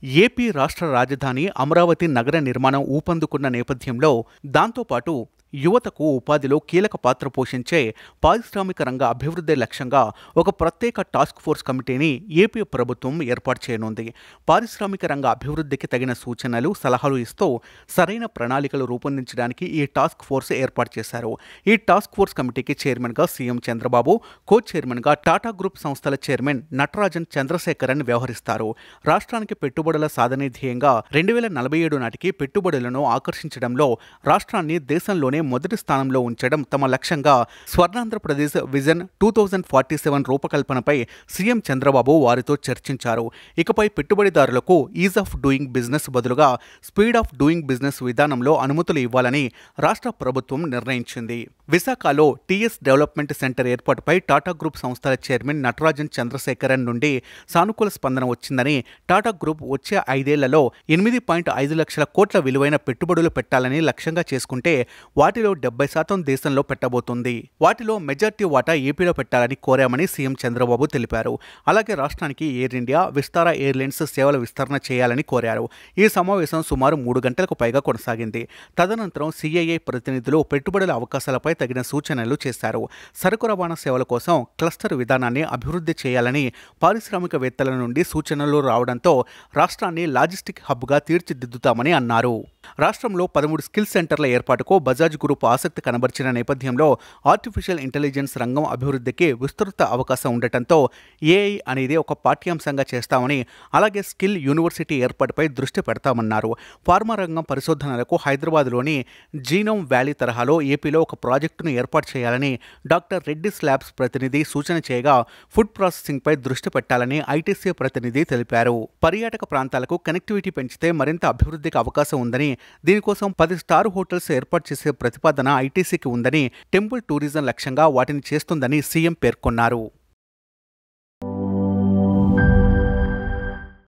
AP రాష్ట్ర రాజధాని అమరావతి నగర నిర్మాణం ఊపందుకున్న నేపథ్యంలో దాంతోపాటు యువతకు ఉపాధిలో కీలక పాత్ర పోషించే పారిశ్రామిక రంగ అభివృద్ధి లక్ష్యంగా ఒక ప్రత్యేక టాస్క్ ఫోర్స్ కమిటీని ఏపీ ప్రభుత్వం ఏర్పాటు చేయనుంది. పారిశ్రామిక రంగ అభివృద్ధికి తగిన సూచనలు, సలహాలు ఇస్తూ సరైన ప్రణాళికలు రూపొందించడానికి ఈ టాస్క్ ఫోర్స్ ఏర్పాటు చేశారు. ఈ టాస్క్ ఫోర్స్ కమిటీకి చైర్మన్గా సీఎం చంద్రబాబు, కో చైర్మన్గా టాటా గ్రూప్ సంస్థల చైర్మన్ నటరాజన్ చంద్రశేఖరన్ వ్యవహరిస్తారు. రాష్ట్రానికి పెట్టుబడుల సాధనే ధ్యేయంగా 2047 నాటికి పెట్టుబడులను ఆకర్షించడంలో రాష్ట్రాన్ని దేశంలోనే మొదటి స్థానంలో ఉంచడం తమ లక్ష్యంగా స్వర్ణాంధ్రప్రదేశ్ విజన్ 2047 రూపకల్పనపై సీఎం చంద్రబాబు వారితో చర్చించారు. ఇకపై పెట్టుబడిదారులకు ఈజ్ ఆఫ్ డూయింగ్ బిజినెస్ బదులుగా స్పీడ్ ఆఫ్ డూయింగ్ బిజినెస్ విధానంలో అనుమతులు ఇవ్వాలని రాష్ట్ర ప్రభుత్వం నిర్ణయించింది. విశాఖలో టీఎస్ డెవలప్మెంట్ సెంటర్ ఏర్పాటుపై టాటా గ్రూప్ సంస్థల చైర్మన్ నటరాజన్ చంద్రశేఖరన్ నుండి సానుకూల స్పందన వచ్చిందని, టాటా గ్రూప్ వచ్చే 5 ఏళ్లలో 8.5 లక్షల కోట్ల విలువైన పెట్టుబడులు పెట్టాలని లక్ష్యంగా చేసుకుంటే వాటిలో 70% దేశంలో పెట్టబోతుంది. వాటిలో మెజార్టీ వాటా ఏపీలో పెట్టాలని కోరామని సీఎం చంద్రబాబు తెలిపారు. అలాగే రాష్ట్రానికి ఎయిర్ ఇండియా, విస్తారా ఎయిర్లైన్స్ సేవల విస్తరణ చేయాలని కోరారు. ఈ సమావేశం సుమారు 3 గంటలకు పైగా కొనసాగింది. తదనంతరం సిఐఐ ప్రతినిధులు పెట్టుబడుల అవకాశాలపై తగిన సూచనలు చేశారు. సరుకు రవాణా సేవల కోసం క్లస్టర్ విధానాన్ని అభివృద్ధి చేయాలని పారిశ్రామికవేత్తల నుండి సూచనలు రావడంతో రాష్ట్రాన్ని లాజిస్టిక్ హబ్గా తీర్చిదిద్దుతామని అన్నారు. రాష్ట్రంలో 13 స్కిల్ సెంటర్ల ఏర్పాటుకు బజాజ్ గ్రూప్ ఆసక్తి కనబర్చిన నేపథ్యంలో ఆర్టిఫిషియల్ ఇంటెలిజెన్స్ రంగం అభివృద్ధికి విస్తృత అవకాశం ఉండటంతో ఏఐ అనేది ఒక పాఠ్యాంశంగా చేస్తామని, అలాగే స్కిల్ యూనివర్సిటీ ఏర్పాటుపై దృష్టి పెడతామన్నారు. ఫార్మా రంగం పరిశోధనలకు హైదరాబాద్లోని జీనోమ్ వ్యాలీ తరహాలో ఏపీలో ఒక ప్రాజెక్టును ఏర్పాటు చేయాలని డాక్టర్ రెడ్డిస్ ల్యాబ్స్ ప్రతినిధి సూచన చేయగా, ఫుడ్ ప్రాసెసింగ్పై దృష్టి పెట్టాలని ఐటీసీ ప్రతినిధి తెలిపారు. పర్యాటక ప్రాంతాలకు కనెక్టివిటీ పెంచితే మరింత అభివృద్ధికి అవకాశం ఉందని, దీనికోసం 10 స్టార్ హోటల్స్ ఏర్పాటు చేసే ప్రతిపాదన ఐటీసీకి ఉందని, టెంపుల్ టూరిజం లక్ష్యంగా వాటిని చేస్తుందని సీఎం పేర్కొన్నారు.